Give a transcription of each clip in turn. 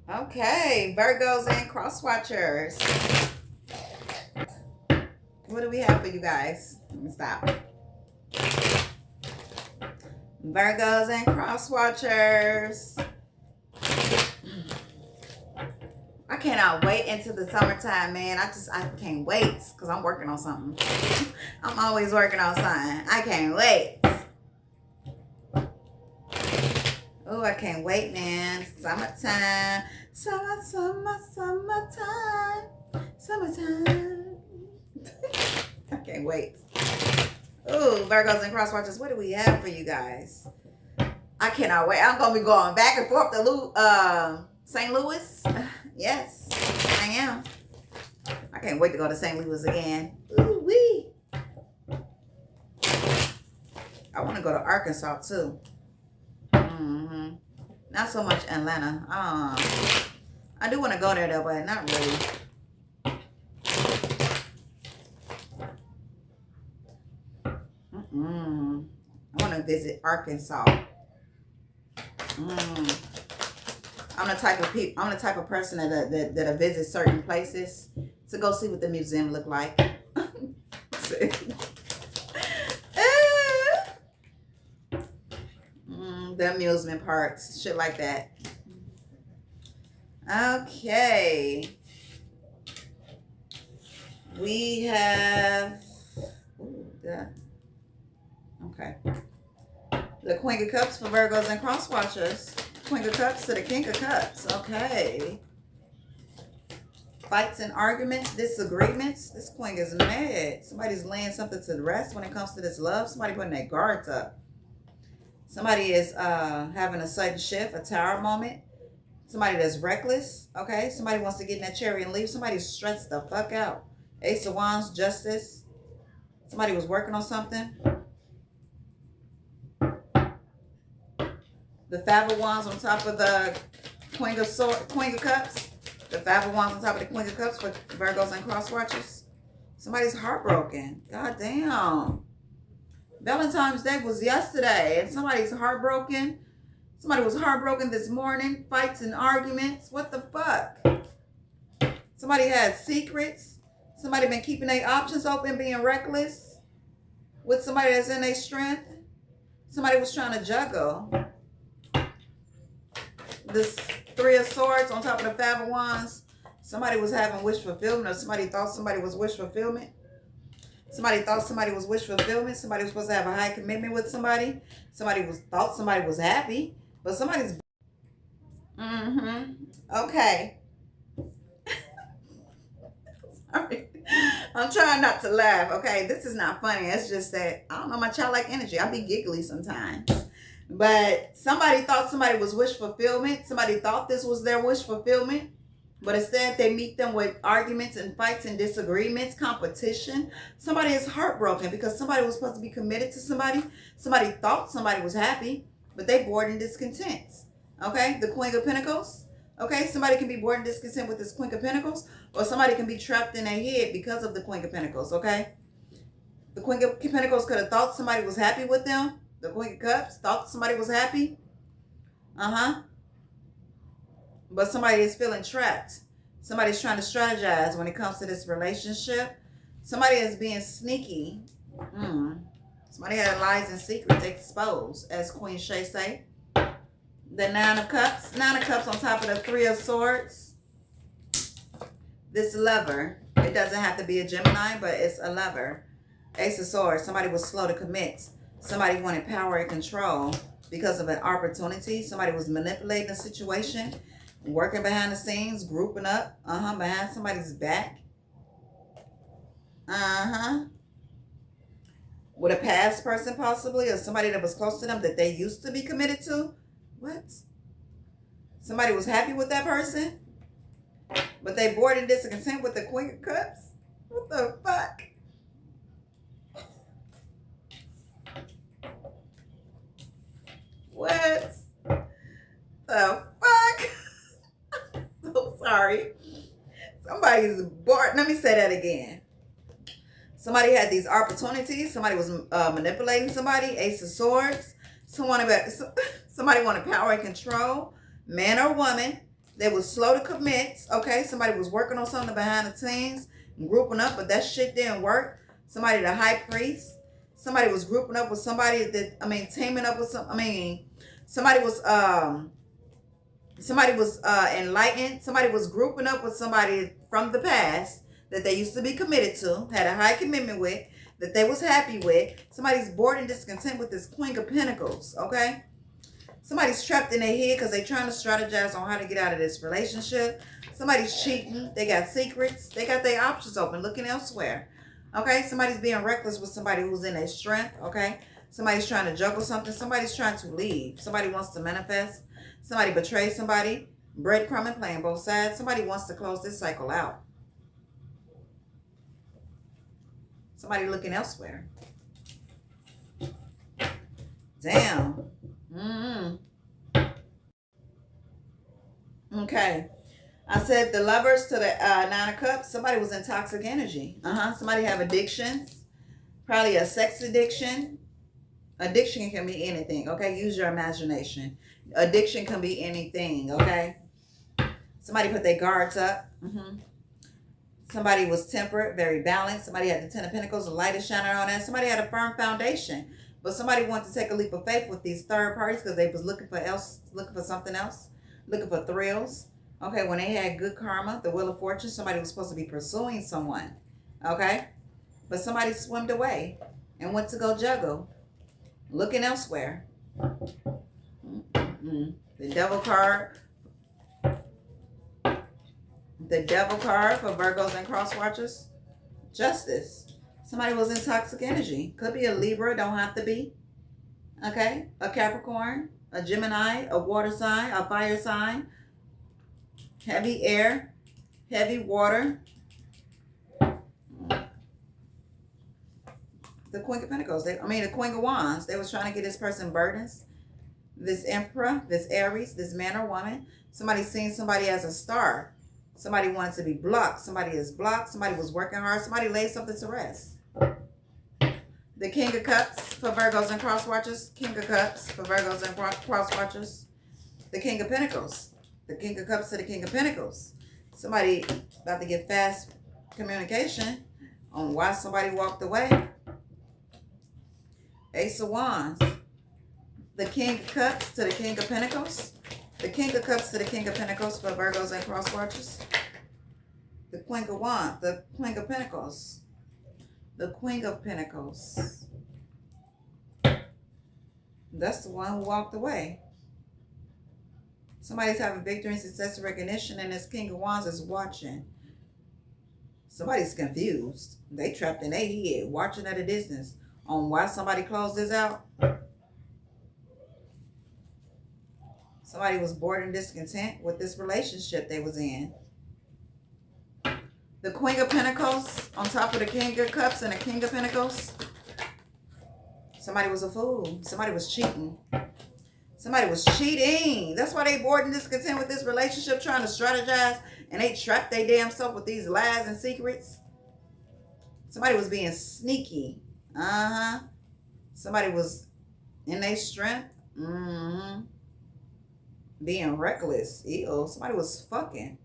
Okay, Virgos and cross watchers. What do we have for you guys? Let me stop. Virgos and cross watchers. I cannot wait into the summertime, man. I can't wait because I'm working on something. I'm always working on something. I can't wait. Oh, I can't wait, man. Summertime. Summertime. Summertime. I can't wait. Oh, Virgos and cross watchers, what do we have for you guys? I cannot wait. I'm going to be going back and forth to St. Louis. Yes, I am. I can't wait to go to St. Louis again. Ooh wee. I want to go to Arkansas too. Not so much Atlanta. I do want to go there though, but not really. I want to visit Arkansas. I'm the type of person that visit certain places to go see what the museum look like. The amusement parks, shit like that. Okay. We have okay. The Queen of Cups for Virgos and cross watchers. Queen of Cups to the King of Cups. Okay. Fights and arguments, disagreements. This Queen is mad. Somebody's laying something to the rest when it comes to this love. Somebody putting their guards up. Somebody is having a sudden shift, a tower moment. Somebody that's reckless. Okay. Somebody wants to get in that chariot and leave. Somebody's stressed the fuck out. Ace of Wands, Justice. Somebody was working on something. The Five of Wands on top of the Queen of Cups. The Five of Wands on top of the Queen of Cups for Virgos and cross watchers. Somebody's heartbroken. God damn. Valentine's Day was yesterday and somebody's heartbroken. Somebody was heartbroken this morning. Fights and arguments. What the fuck? Somebody had secrets. Somebody been keeping their options open, being reckless. With somebody that's in their strength. Somebody was trying to juggle. This Three of Swords on top of the Five of Wands. Somebody was having wish fulfillment, or somebody thought somebody was wish fulfillment. Somebody thought somebody was wish fulfillment. Somebody was supposed to have a high commitment with somebody. Thought somebody was happy, but somebody's. Okay. Sorry. I'm trying not to laugh. Okay, this is not funny. It's just that I don't know, my childlike energy. I be giggly sometimes. But somebody thought somebody was wish fulfillment. Somebody thought this was their wish fulfillment. But instead they meet them with arguments and fights and disagreements, competition. Somebody is heartbroken because somebody was supposed to be committed to somebody. Somebody thought somebody was happy, but they bored and discontent. Okay, the Queen of Pentacles. Okay, somebody can be bored and discontent with this Queen of Pentacles, or somebody can be trapped in their head because of the Queen of Pentacles. Okay, the Queen of Pentacles could have thought somebody was happy with them. The Queen of Cups thought somebody was happy. But somebody is feeling trapped. Somebody's trying to strategize when it comes to this relationship. Somebody is being sneaky. Somebody had lies and secrets exposed, as Queen Shay say. The Nine of Cups. Nine of Cups on top of the Three of Swords. This lover. It doesn't have to be a Gemini, but it's a lover. Ace of Swords. Somebody was slow to commit. Somebody wanted power and control because of an opportunity. Somebody was manipulating the situation, working behind the scenes, grouping up, behind somebody's back. With a past person possibly, or somebody that was close to them that they used to be committed to. What? Somebody was happy with that person, but they bored and discontent with the Queen of Cups. What the fuck? What the fuck? So sorry. Somebody's bored. Let me say that again. Somebody had these opportunities. Somebody was manipulating somebody. Ace of Swords. Somebody wanted power and control. Man or woman. They was slow to commit. Okay, somebody was working on something behind the scenes, grouping up, but that shit didn't work. Somebody, the high priest. Somebody was grouping up with somebody that, teaming up with somebody was enlightened. Somebody was grouping up with somebody from the past that they used to be committed to, had a high commitment with, that they was happy with. Somebody's bored and discontent with this Queen of Pentacles, okay? Somebody's trapped in their head because they're trying to strategize on how to get out of this relationship. Somebody's cheating. They got secrets. They got their options open, looking elsewhere. Okay? Somebody's being reckless with somebody who's in their strength. Okay? Somebody's trying to juggle something. Somebody's trying to leave. Somebody wants to manifest. Somebody betrays somebody. Breadcrumbing, playing both sides. Somebody wants to close this cycle out. Somebody looking elsewhere. Damn. Okay. I said the Lovers to the Nine of Cups. Somebody was in toxic energy. Somebody have addictions. Probably a sex addiction. Addiction can be anything. Okay. Use your imagination. Addiction can be anything. Okay. Somebody put their guards up. Somebody was temperate, very balanced. Somebody had the Ten of Pentacles. The light is shining on that. Somebody had a firm foundation. But somebody wanted to take a leap of faith with these third parties because they was looking for something else, looking for thrills. Okay, when they had good karma, the Wheel of Fortune, somebody was supposed to be pursuing someone. Okay, but somebody swimmed away and went to go juggle, looking elsewhere. The Devil card. The Devil card for Virgos and cross watchers. Justice. Somebody was in toxic energy. Could be a Libra, don't have to be. Okay? A Capricorn, a Gemini, a water sign, a fire sign. Heavy air, heavy water. The Queen of Pentacles. The Queen of Wands. They was trying to get this person burdens. This Emperor, this Aries, this man or woman. Somebody seen somebody as a star. Somebody wanted to be blocked. Somebody is blocked. Somebody was working hard. Somebody laid something to rest. The King of Cups for Virgos and cross watchers. King of Cups for Virgos and cross watchers. The King of Pentacles. The King of Cups to the King of Pentacles. Somebody about to get fast communication on why somebody walked away. Ace of Wands. The King of Cups to the King of Pentacles. The King of Cups to the King of Pentacles for Virgos and cross watchers. The Queen of Wands. The Queen of Pentacles. The Queen of Pentacles. That's the one who walked away. Somebody's having victory and success and recognition, and this King of Wands is watching. Somebody's confused. They trapped in their head, watching at a distance on why somebody closed this out. Somebody was bored and discontent with this relationship they was in. The Queen of Pentacles on top of the King of Cups and the King of Pentacles. Somebody was a fool. Somebody was cheating. Somebody was cheating. That's why they bored and discontent with this relationship, trying to strategize, and they trapped their damn self with these lies and secrets. Somebody was being sneaky. Somebody was in their strength. Being reckless. Ew. Somebody was fucking.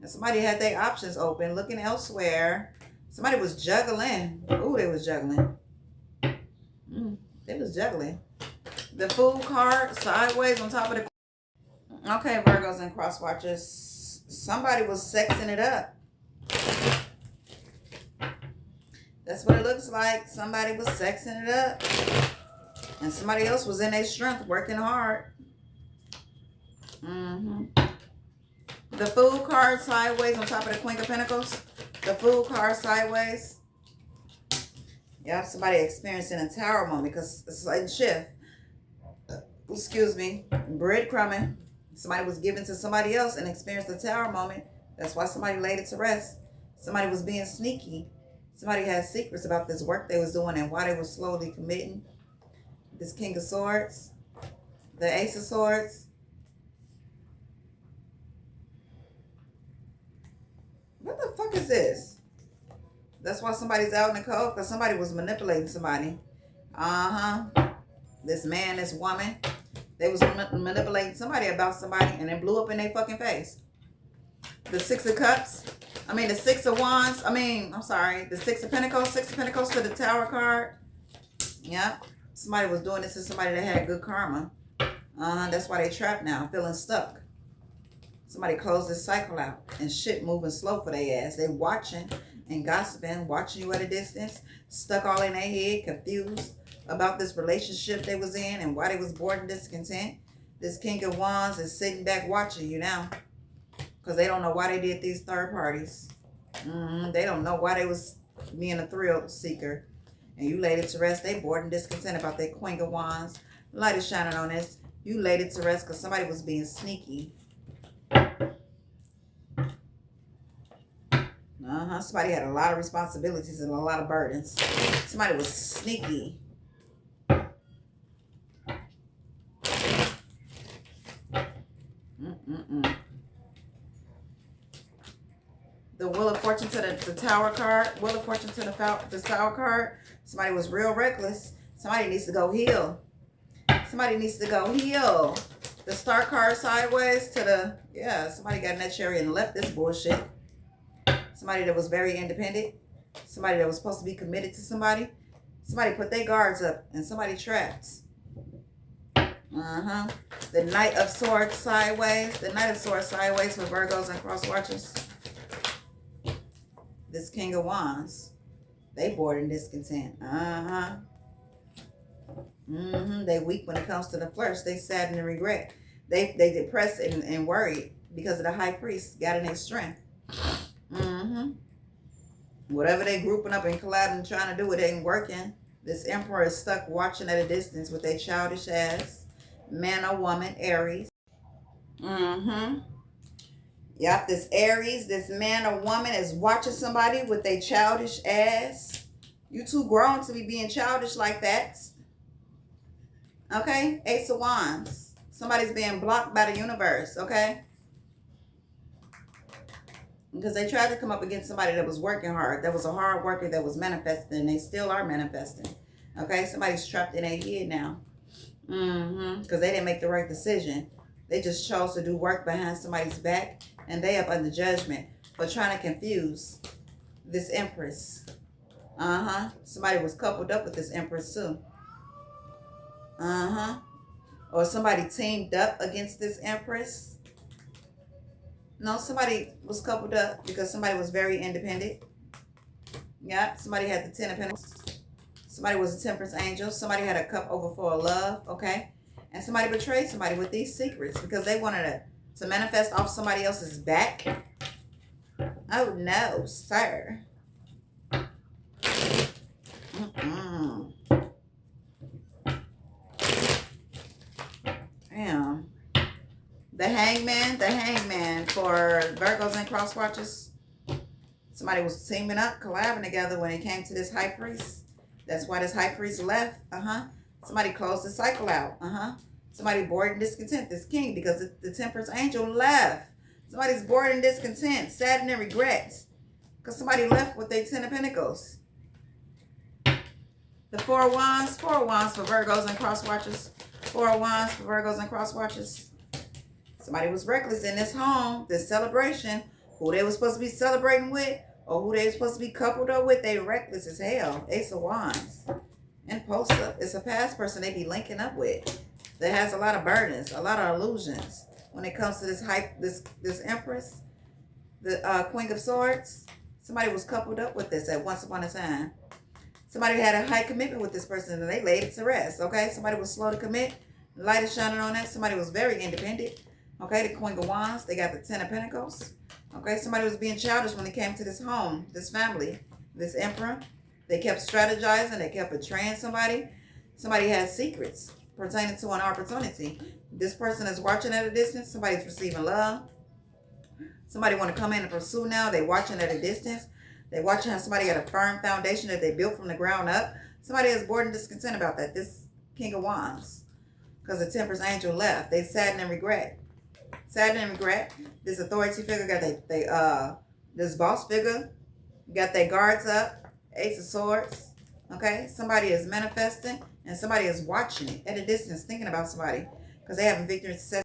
And somebody had their options open, looking elsewhere. Somebody was juggling. Ooh, they was juggling. They was juggling. The Fool card, sideways on top of the... Okay, Virgos and cross watchers. Somebody was sexing it up. That's what it looks like. Somebody was sexing it up. And somebody else was in their strength, working hard. The Fool card sideways on top of the Queen of Pentacles. The Fool card sideways. You have somebody experiencing a tower moment because it's a sudden shift. Excuse me. Breadcrumbing. Somebody was given to somebody else and experienced a tower moment. That's why somebody laid it to rest. Somebody was being sneaky. Somebody had secrets about this work they was doing and why they were slowly committing. This King of Swords. The Ace of Swords. What the fuck is this? That's why somebody's out in the cold, because somebody was manipulating somebody. This man, this woman. They was manipulating somebody about somebody and then blew up in their fucking face. The Six of Cups. The Six of Wands. I'm sorry. The Six of Pentacles. Six of Pentacles to the Tower card. Yeah. Somebody was doing this to somebody that had good karma. That's why they trapped now, feeling stuck. Somebody closed this cycle out and shit moving slow for their ass. They watching and gossiping, watching you at a distance, stuck all in their head, confused about this relationship they was in and why they was bored and discontent. This King of Wands is sitting back watching you now because they don't know why they did these third parties. They don't know why they was being a thrill seeker. And you laid it to rest. They bored and discontent about their Queen of Wands. Light is shining on this. You laid it to rest because somebody was being sneaky. Somebody had a lot of responsibilities and a lot of burdens. Somebody was sneaky. The Wheel of Fortune to the Tower card. Wheel of Fortune to the Tower card. Somebody was real reckless. Somebody needs to go heal. Somebody needs to go heal. The Star card sideways to the... Yeah, somebody got in that chariot and left this bullshit. Somebody that was very independent. Somebody that was supposed to be committed to somebody. Somebody put their guards up and somebody trapped. The Knight of Swords sideways. The Knight of Swords sideways for Virgos and cross watchers. This King of Wands. They bored and discontent. They weak when it comes to the flesh. They sad and regret. They depressed and worried because of the High Priest got in their strength. Whatever they grouping up and collabing and trying to do, it ain't working. This Emperor is stuck watching at a distance with a childish ass. Man or woman, Aries. Yep, this Aries, this man or woman is watching somebody with a childish ass. You too grown to be being childish like that. Okay? Ace of Wands. Somebody's being blocked by the universe, okay? Because they tried to come up against somebody that was working hard. That was a hard worker that was manifesting. And they still are manifesting. Okay? Somebody's trapped in their head now. Because they didn't make the right decision. They just chose to do work behind somebody's back. And they up under judgment for trying to confuse this Empress. Somebody was coupled up with this Empress too. Or somebody teamed up against this Empress. No, somebody was coupled up because somebody was very independent. Yeah, somebody had the Ten of Pentacles. Somebody was a Temperance Angel. Somebody had a cup overfull of love, okay? And somebody betrayed somebody with these secrets because they wanted to manifest off somebody else's back. Oh, no, sir. Damn. The hangman for Virgos and cross watchers. Somebody was teaming up, collabing together when it came to this High Priest. That's why this High Priest left. Somebody closed the cycle out. Somebody bored and discontent. This King, because the Temperance Angel left. Somebody's bored and discontent, sad and regrets. Because somebody left with their Ten of Pentacles. The Four of Wands for Virgos and cross watchers. Four of Wands for Virgos and cross watchers. Somebody was reckless in this home, this celebration. Who they were supposed to be celebrating with, or who they were supposed to be coupled up with, they reckless as hell. Ace of Wands. Impulsive. It's a past person they be linking up with that has a lot of burdens, a lot of illusions. When it comes to this Empress, the Queen of Swords, somebody was coupled up with this at once upon a time. Somebody had a high commitment with this person and they laid it to rest, okay? Somebody was slow to commit. Light is shining on that. Somebody was very independent. Okay, the Queen of Wands, they got the Ten of Pentacles. Okay, somebody was being childish when it came to this home, this family, this Emperor. They kept strategizing. They kept betraying somebody. Somebody had secrets pertaining to an opportunity. This person is watching at a distance. Somebody's receiving love. Somebody want to come in and pursue now. They watching at a distance. They watching how somebody had a firm foundation that they built from the ground up. Somebody is bored and discontent about that. This King of Wands. Because the Temperance Angel left. They sadden and regret. Sadden and regret. This authority figure got this boss figure got their guards up. Ace of Swords. Okay, somebody is manifesting and somebody is watching it at a distance, thinking about somebody. because they having victory and success.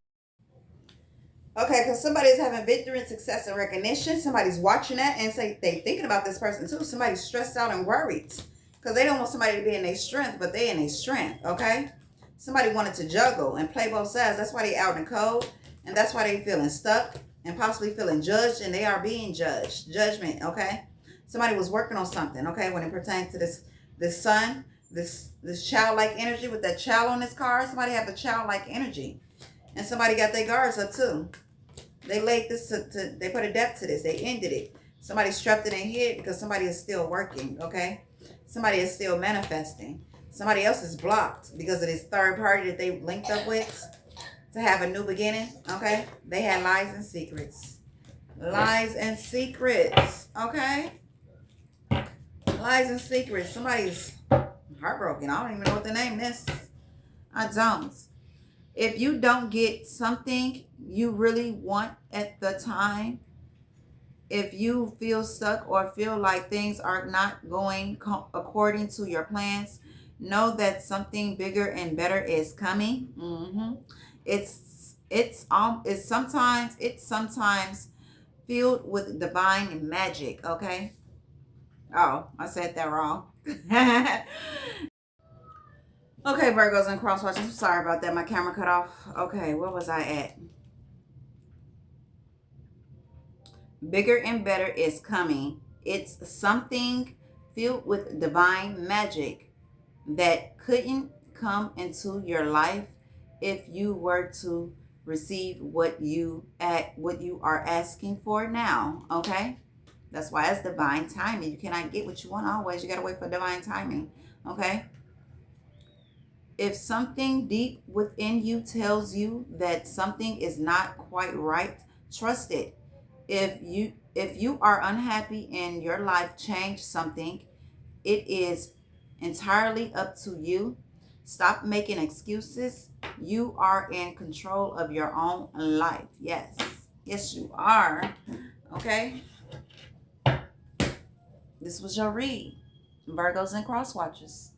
Okay, because somebody is having victory and success and recognition. Somebody's watching that and say they thinking about this person too. Somebody's stressed out and worried because they don't want somebody to be in their strength, but they in their strength. Okay, somebody wanted to juggle and play both sides. That's why they out in cold, and that's why they feeling stuck and possibly feeling judged, and they are being judged. Judgment. Okay, somebody was working on something. Okay, when it pertains to this son, this childlike energy with that child on this card. Somebody have a childlike energy, and somebody got their guards up too. They laid this they put a depth to this. They ended it. Somebody strapped it in head because somebody is still working, okay? Somebody is still manifesting. Somebody else is blocked because of this third party that they linked up with to have a new beginning, okay? They had lies and secrets. Lies and secrets, okay? Lies and secrets. Somebody's heartbroken. I don't even know what the name is. I don't. If you don't get something you really want at the time, if you feel stuck or feel like things are not going according to your plans, know that something bigger and better is coming. It's sometimes filled with divine magic. Okay. Oh, I said that wrong. Okay, Virgos and crosswatchers. I'm sorry about that. My camera cut off. Okay, where was I at? Bigger and better is coming. It's something filled with divine magic that couldn't come into your life if you were to receive what you are asking for now. Okay, that's why it's divine timing. You cannot get what you want always. You gotta wait for divine timing. Okay. If something deep within you tells you that something is not quite right, trust it. If you are unhappy in your life, change something. It is entirely up to you. Stop making excuses. You are in control of your own life. Yes. Yes, you are. Okay. This was your read. Virgos and crosswatchers.